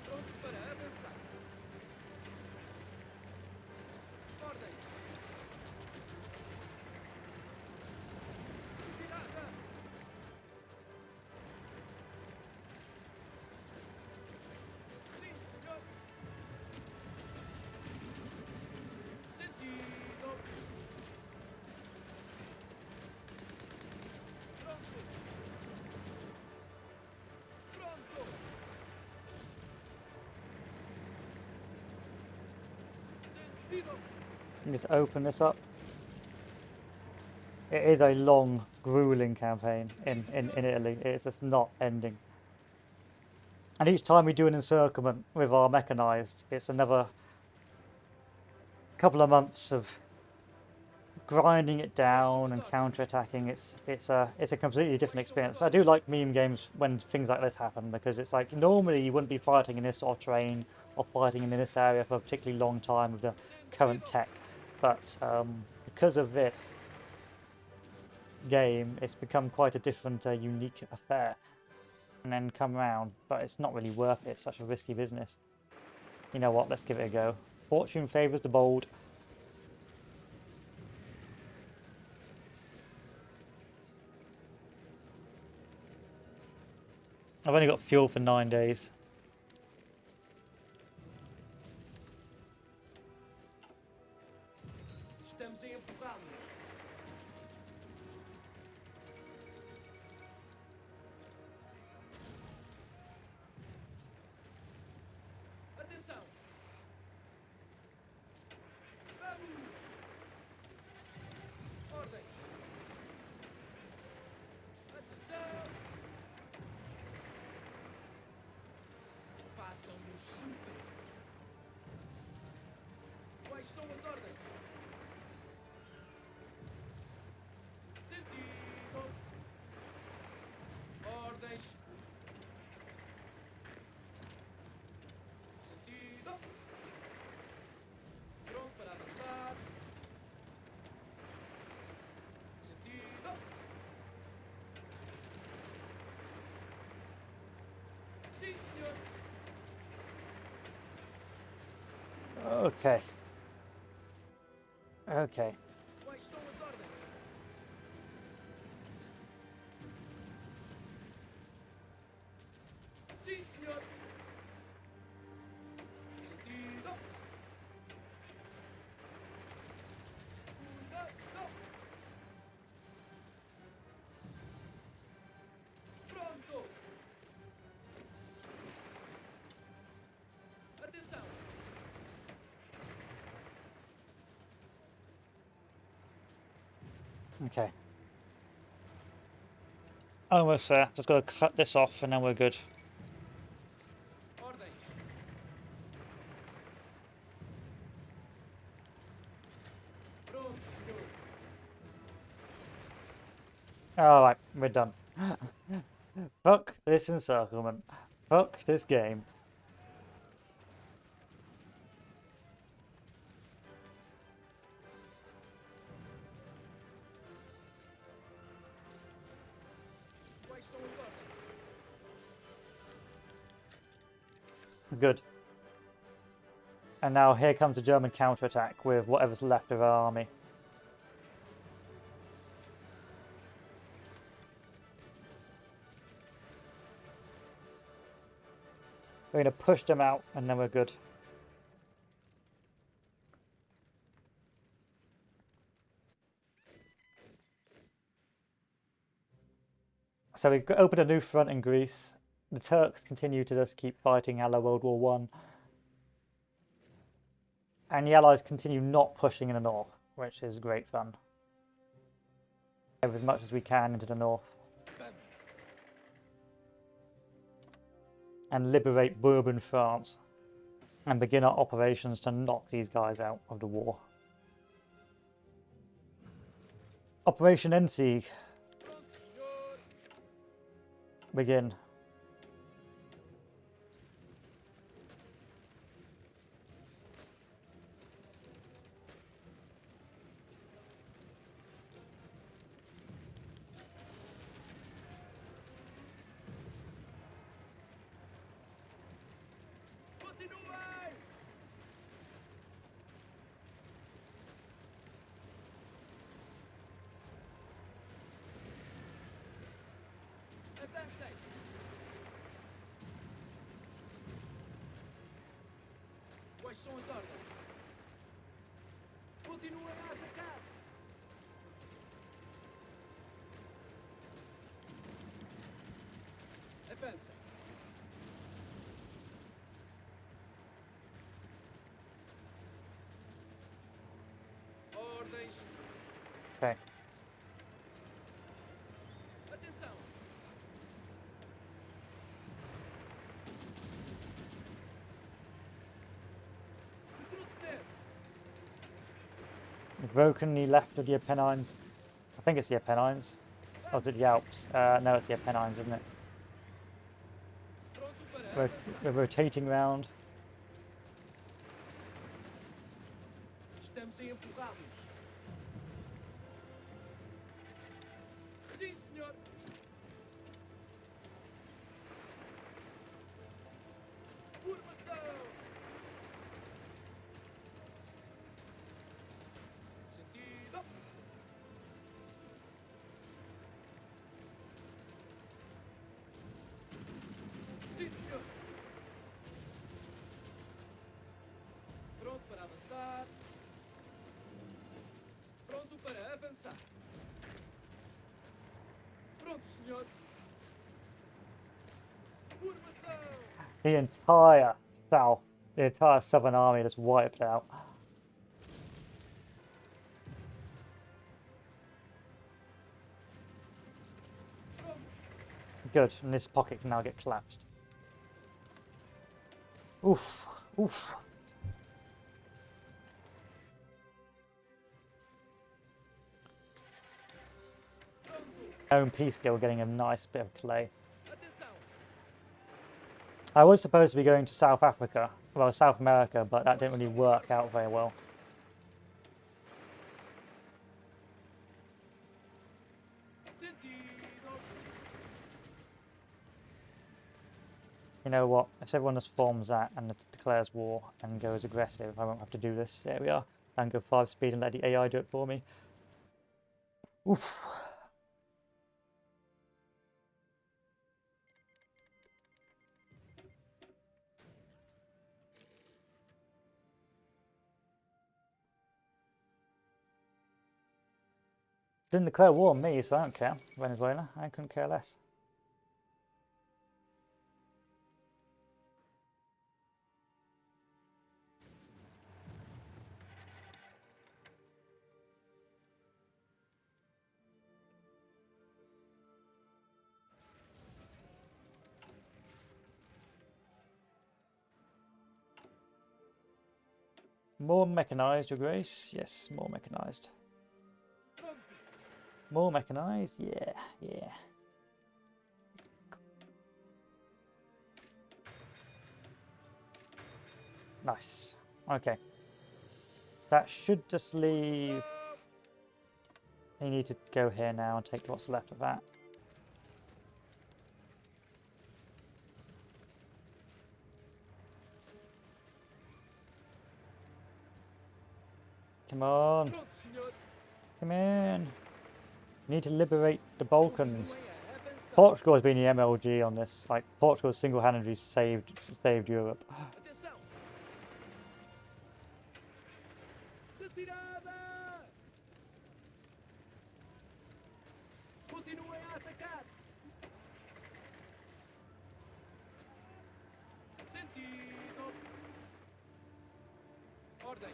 B: Pronto para avançar. Ordem. Retirada. Sim, senhor. Sentido. Pronto. Pronto. Sentido.
A: Let's open this up. It is a long, grueling campaign in Italy. It's just not ending. And each time we do an encirclement with our mechanized, it's another couple of months of grinding it down and counter-attacking. It's a completely different experience. I do like meme games when things like this happen, because it's like normally you wouldn't be fighting in this sort of terrain or fighting in this area for a particularly long time with the current tech, but because of this game, it's become quite a different, unique affair. And then come round, but it's not really worth it. It's such a risky business. You know what? Let's give it a go. Fortune favours the bold. I've only got fuel for 9 days.
B: Estamos a empurrá-los. Atenção. Vamos. Ordem. Atenção. Façam-nos sofrer. Quais são as ordens? Sentido.
A: Okay. Okay.
B: Quais são as ordens? Sim, senhor. Sentido. Fundação. Pronto. Atenção.
A: Okay. Almost there. Just got to cut this off and then we're good.
B: Ordens. Pronto, senhor.
A: Alright, we're done. Fuck this encirclement. Fuck this game.
B: Quais são as ordens?
A: Good. And now here comes a German counterattack with whatever's left of our army. We're going to push them out and then we're good. So we've opened a new front in Greece. The Turks continue to just keep fighting a la World War One. And the Allies continue not pushing in the north, which is great fun. As much as we can into the north. And liberate Bourbon France. And begin our operations to knock these guys out of the war. Operation Endsieg.
B: Pronto, senhor.
A: Begin.
B: Continuem. Avancem. Quais são as ordens? Continuem a atacar. Avancem. Ordens.
A: Okay.
B: Atenção. Retroceder.
A: We've broken the left of the Apennines. I think it's the Apennines. Or is it the Alps? No, it's the Apennines, isn't it?
B: Pronto para
A: We're,
B: avançar.
A: we're rotating round.
B: Estamos empurrados. Sim, senhor. Formação. Sentido. Sim, senhor. Pronto para avançar. Pronto para avançar. Pronto, senhor. Formação.
A: The entire south, the entire southern army just wiped out.
B: Pronto.
A: Good, and this pocket can now get collapsed. Oof, oof. Own peace skill getting a nice bit of clay.
B: Atenção.
A: I was supposed to be going to South Africa, well, South America, but that didn't really work out very well.
B: Sentido.
A: You know what? If everyone just forms that and it declares war and goes aggressive, I won't have to do this. There we are. And go 5 speed and let the AI do it for me. Oof. Didn't declare war on me, so I don't care. Venezuela, I couldn't care less. More mechanized, Your Grace. Yes, more mechanized.
B: Pronto.
A: More mechanized? Yeah, yeah. Nice. Okay. That should just leave... You need to go here now and take what's left of that. Come on.
B: Pronto, senhor.
A: Come in. We need to liberate the Balkans.
B: Continuem a avançar.
A: Portugal has been the MLG on this. Like, Portugal single-handedly saved Europe.
B: Atenção. Retirada. Continuem a atacar. Sentido. Ordens.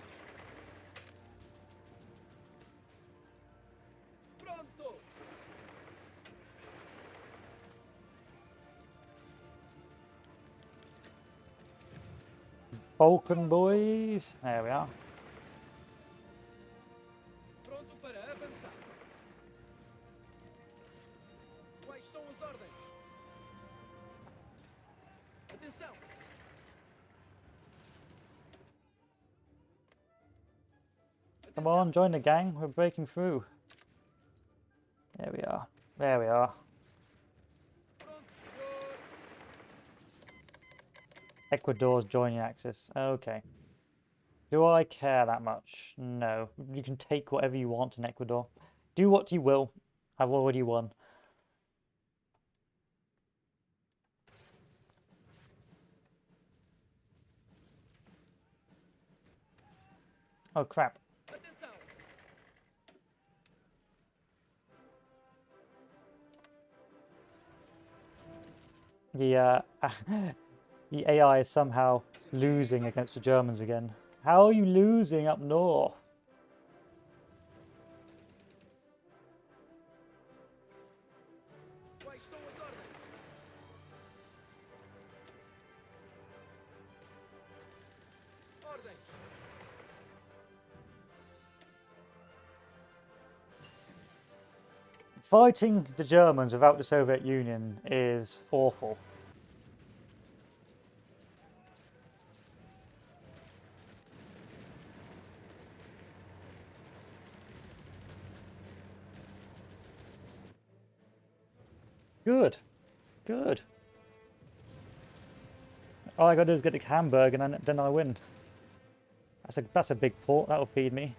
B: Pronto.
A: Balkan boys. There we are.
B: Pronto para avançar. Quais são as ordens? Atenção.
A: Come on, join the gang. We're breaking through. There we are. There we are.
B: Pronto, senhor.
A: Ecuador's joining Axis. Okay. Do I care that much? No. You can take whatever you want in Ecuador. Do what you will. I've already won. Oh crap.
B: Atenção.
A: The the AI is somehow losing against the Germans again. How are you losing up north?
B: Quais são as ordens? Ordens.
A: Fighting the Germans without the Soviet Union is awful. Good. Good. All I gotta do is get the Hamburg and then I win. That's a big port, that'll feed me.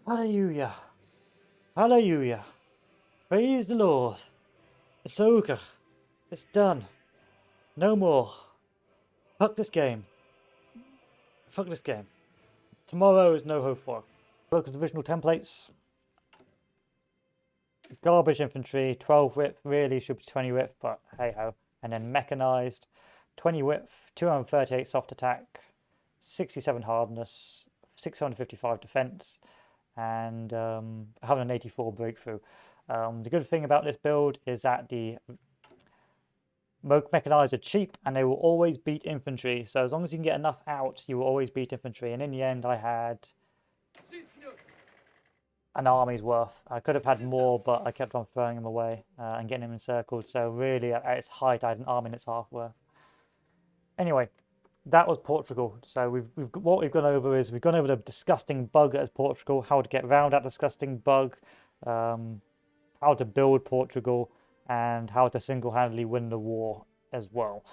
A: Hallelujah. Hallelujah. Praise the Lord. It's over. It's done. No more. Fuck this game. Fuck this game. Tomorrow is no hope for. Local divisional templates. Garbage infantry, 12 width, really should be 20 width, but hey ho. And then mechanized, 20 width, 238 soft attack, 67 hardness, 655 defense, and 184 breakthrough. The good thing about this build is that the mechanized are cheap and they will always beat infantry. So as long as you can get enough out, you will always beat infantry. And in the end, I had
B: Sim, senhor.
A: an army's worth. I could have had more, but I kept on throwing them away and getting them encircled. So really, at its height, I had an army and its half worth. Anyway, that was Portugal. So what we've gone over is we've gone over the disgusting bug as Portugal, how to get around that disgusting bug, how to build Portugal, and how to single-handedly win the war as well.